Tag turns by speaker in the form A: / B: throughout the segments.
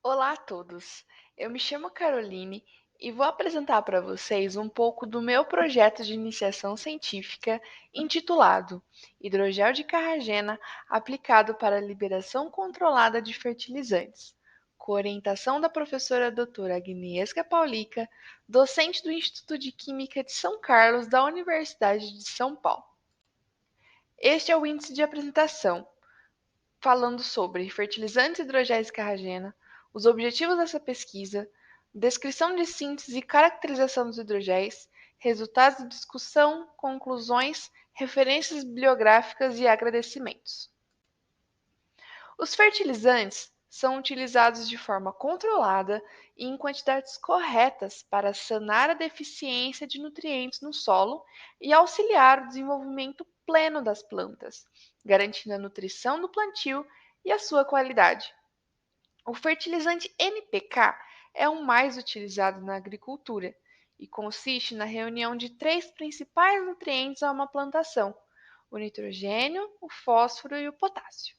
A: Olá a todos! Eu me chamo Caroline e vou apresentar para vocês um pouco do meu projeto de iniciação científica intitulado Hidrogel de Carragena aplicado para a liberação controlada de fertilizantes, com orientação da professora doutora Agnieszka Paulica, docente do Instituto de Química de São Carlos da Universidade de São Paulo. Este é o índice de apresentação, falando sobre fertilizantes hidrogéis carragena, os objetivos dessa pesquisa, descrição de síntese e caracterização dos hidrogéis, resultados de discussão, conclusões, referências bibliográficas e agradecimentos. Os fertilizantes são utilizados de forma controlada e em quantidades corretas para sanar a deficiência de nutrientes no solo e auxiliar o desenvolvimento pleno das plantas, garantindo a nutrição do plantio e a sua qualidade. O fertilizante NPK é o mais utilizado na agricultura e consiste na reunião de três principais nutrientes a uma plantação: o nitrogênio, o fósforo e o potássio.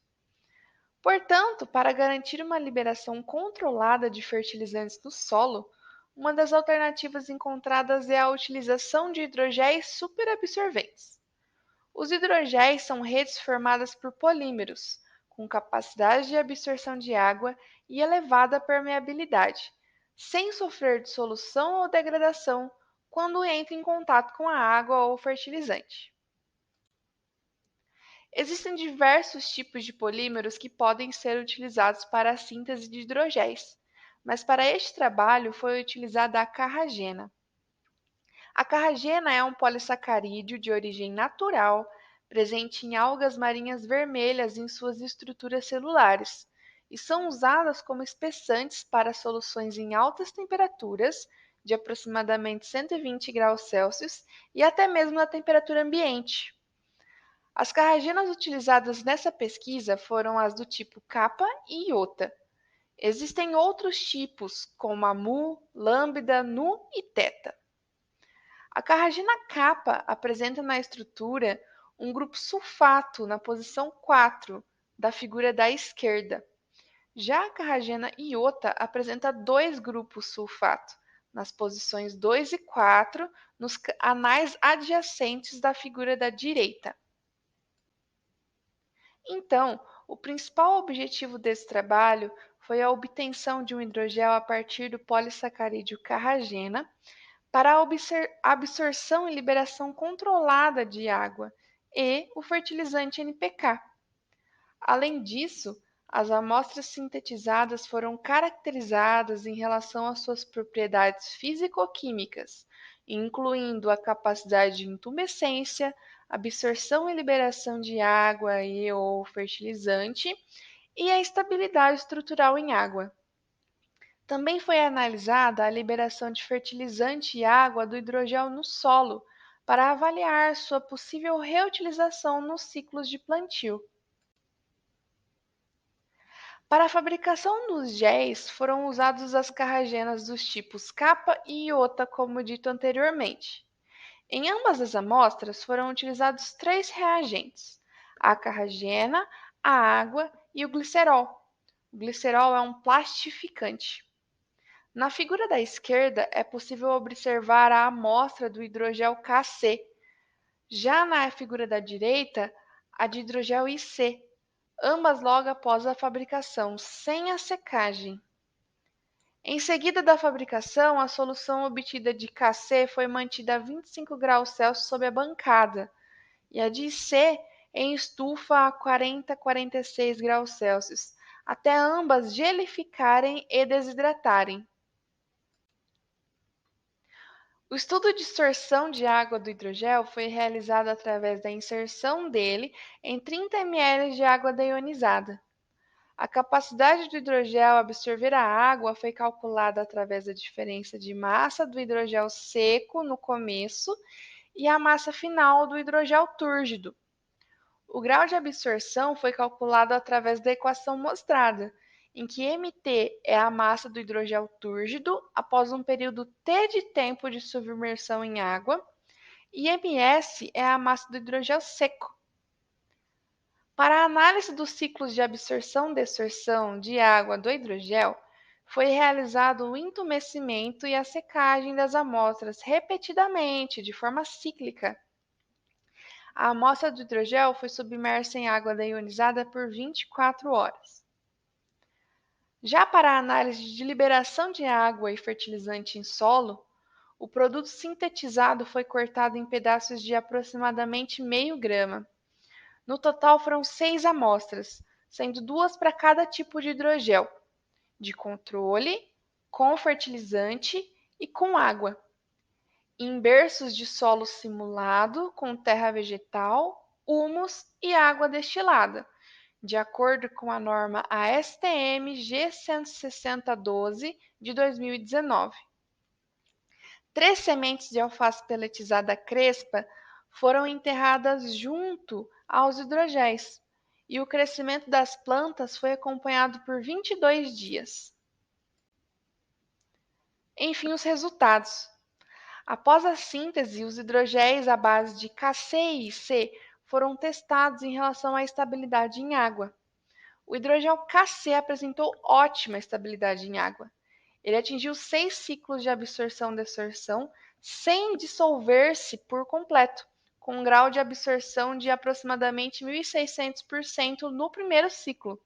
A: Portanto, para garantir uma liberação controlada de fertilizantes no solo, uma das alternativas encontradas é a utilização de hidrogéis superabsorventes. Os hidrogéis são redes formadas por polímeros, com capacidade de absorção de água e elevada permeabilidade, sem sofrer dissolução ou degradação quando entram em contato com a água ou fertilizante. Existem diversos tipos de polímeros que podem ser utilizados para a síntese de hidrogéis, mas para este trabalho foi utilizada a carragena. A carragena é um polissacarídeo de origem natural, presente em algas marinhas vermelhas em suas estruturas celulares, e são usadas como espessantes para soluções em altas temperaturas, de aproximadamente 120 graus Celsius, e até mesmo na temperatura ambiente. As carragenas utilizadas nessa pesquisa foram as do tipo Kappa e Iota. Existem outros tipos, como a Mu, Lambda, Nu e Theta. A carragena Kappa apresenta na estrutura um grupo sulfato na posição 4 da figura da esquerda. Já a carragena Iota apresenta dois grupos sulfato, nas posições 2 e 4, nos anais adjacentes da figura da direita. Então, o principal objetivo desse trabalho foi a obtenção de um hidrogel a partir do polissacarídeo carragena para a absorção e liberação controlada de água e o fertilizante NPK. Além disso, as amostras sintetizadas foram caracterizadas em relação às suas propriedades físico-químicas, incluindo a capacidade de intumescência, absorção e liberação de água e ou fertilizante e a estabilidade estrutural em água. Também foi analisada a liberação de fertilizante e água do hidrogel no solo, para avaliar sua possível reutilização nos ciclos de plantio. Para a fabricação dos géis, foram usadas as carragenas dos tipos Kappa e Iota, como dito anteriormente. Em ambas as amostras foram utilizados três reagentes: a carragena, a água e o glicerol. O glicerol é um plastificante. Na figura da esquerda, é possível observar a amostra do hidrogel Kc. Já na figura da direita, a de hidrogel Ic, ambas logo após a fabricação, sem a secagem. Em seguida da fabricação, a solução obtida de Kc foi mantida a 25 graus Celsius sob a bancada, e a de Ic em estufa a 40 a 46 graus Celsius, até ambas gelificarem e desidratarem. O estudo de distorção de água do hidrogel foi realizado através da inserção dele em 30 ml de água deionizada. A capacidade do hidrogel absorver a água foi calculada através da diferença de massa do hidrogel seco no começo e a massa final do hidrogel túrgido. O grau de absorção foi calculado através da equação mostrada, em que Mt é a massa do hidrogel túrgido após um período T de tempo de submersão em água, e Ms é a massa do hidrogel seco. Para a análise dos ciclos de absorção-desorção de água do hidrogel, foi realizado o entumecimento e a secagem das amostras repetidamente, de forma cíclica. A amostra do hidrogel foi submersa em água deionizada por 24 horas. Já para a análise de liberação de água e fertilizante em solo, o produto sintetizado foi cortado em pedaços de aproximadamente meio grama. No total foram 6 amostras, sendo 2 para cada tipo de hidrogel, de controle, com fertilizante e com água, em berços de solo simulado com terra vegetal, humus e água destilada, de acordo com a norma ASTM G16012 de 2019. 3 sementes de alface peletizada crespa foram enterradas junto aos hidrogéis, e o crescimento das plantas foi acompanhado por 22 dias. Enfim, os resultados. Após a síntese, os hidrogéis à base de Kc e Ic foram testados em relação à estabilidade em água. O hidrogel Kc apresentou ótima estabilidade em água. Ele atingiu 6 ciclos de absorção-desorção sem dissolver-se por completo, com um grau de absorção de aproximadamente 1.600% no primeiro ciclo.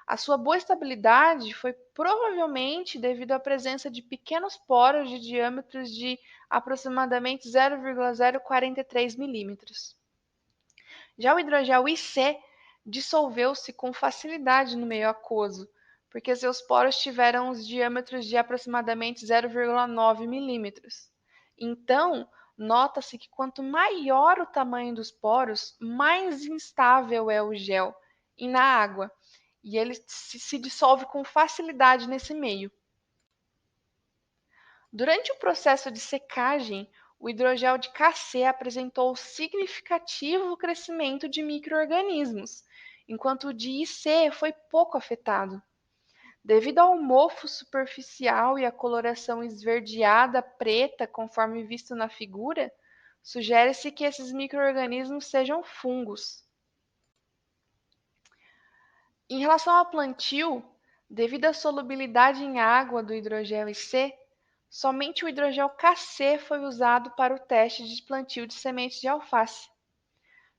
A: A sua boa estabilidade foi provavelmente devido à presença de pequenos poros de diâmetros de aproximadamente 0,043 milímetros. Já o hidrogel Ic dissolveu-se com facilidade no meio aquoso, porque seus poros tiveram os diâmetros de aproximadamente 0,9 milímetros. Então, nota-se que quanto maior o tamanho dos poros, mais instável é o gel e na água, e ele se dissolve com facilidade nesse meio. Durante o processo de secagem, o hidrogel de Kc apresentou significativo crescimento de micro-organismos, enquanto o de Ic foi pouco afetado. Devido ao mofo superficial e à coloração esverdeada preta, conforme visto na figura, sugere-se que esses micro-organismos sejam fungos. Em relação ao plantio, devido à solubilidade em água do hidrogel Ic, somente o hidrogel Kc foi usado para o teste de plantio de sementes de alface.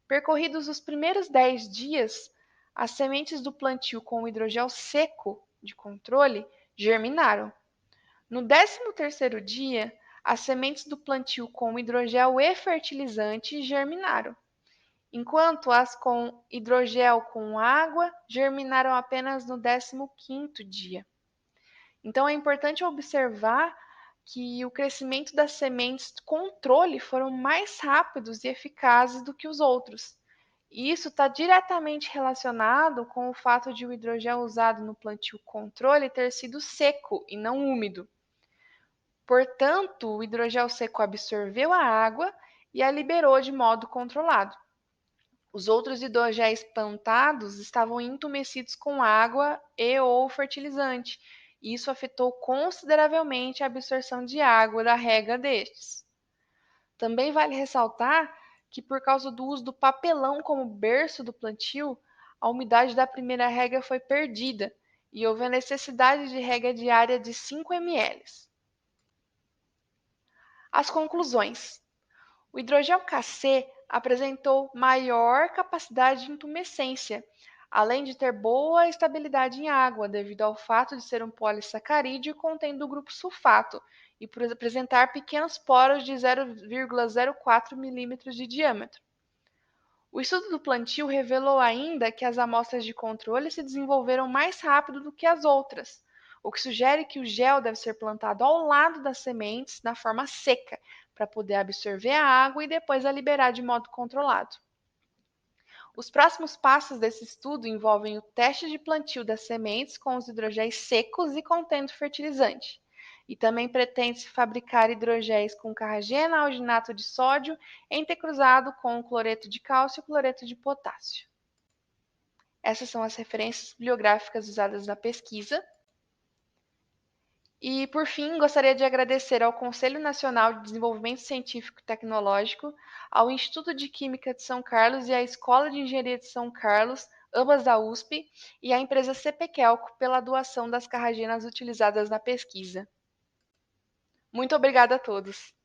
A: Percorridos os primeiros 10 dias, as sementes do plantio com o hidrogel seco de controle germinaram. No 13º dia, as sementes do plantio com hidrogel e fertilizante germinaram, enquanto as com hidrogel com água germinaram apenas no 15º dia. Então é importante observar que o crescimento das sementes de controle foram mais rápidos e eficazes do que os outros. E isso está diretamente relacionado com o fato de o hidrogel usado no plantio controle ter sido seco e não úmido. Portanto, o hidrogel seco absorveu a água e a liberou de modo controlado. Os outros hidrogéis plantados estavam entumecidos com água e ou fertilizante, e isso afetou consideravelmente a absorção de água da rega destes. Também vale ressaltar que, por causa do uso do papelão como berço do plantio, a umidade da primeira rega foi perdida e houve a necessidade de rega diária de 5 ml. As conclusões. O hidrogel Kc apresentou maior capacidade de intumescência, além de ter boa estabilidade em água, devido ao fato de ser um polissacarídeo contendo o grupo sulfato e por apresentar pequenos poros de 0,04 milímetros de diâmetro. O estudo do plantio revelou ainda que as amostras de controle se desenvolveram mais rápido do que as outras, o que sugere que o gel deve ser plantado ao lado das sementes na forma seca, para poder absorver a água e depois a liberar de modo controlado. Os próximos passos desse estudo envolvem o teste de plantio das sementes com os hidrogéis secos e contendo fertilizante. E também pretende-se fabricar hidrogéis com carragena, alginato de sódio, entrecruzado com cloreto de cálcio e cloreto de potássio. Essas são as referências bibliográficas usadas na pesquisa. E, por fim, gostaria de agradecer ao Conselho Nacional de Desenvolvimento Científico e Tecnológico, ao Instituto de Química de São Carlos e à Escola de Engenharia de São Carlos, ambas da USP, e a empresa CPQuelco pela doação das carragenas utilizadas na pesquisa. Muito obrigada a todos.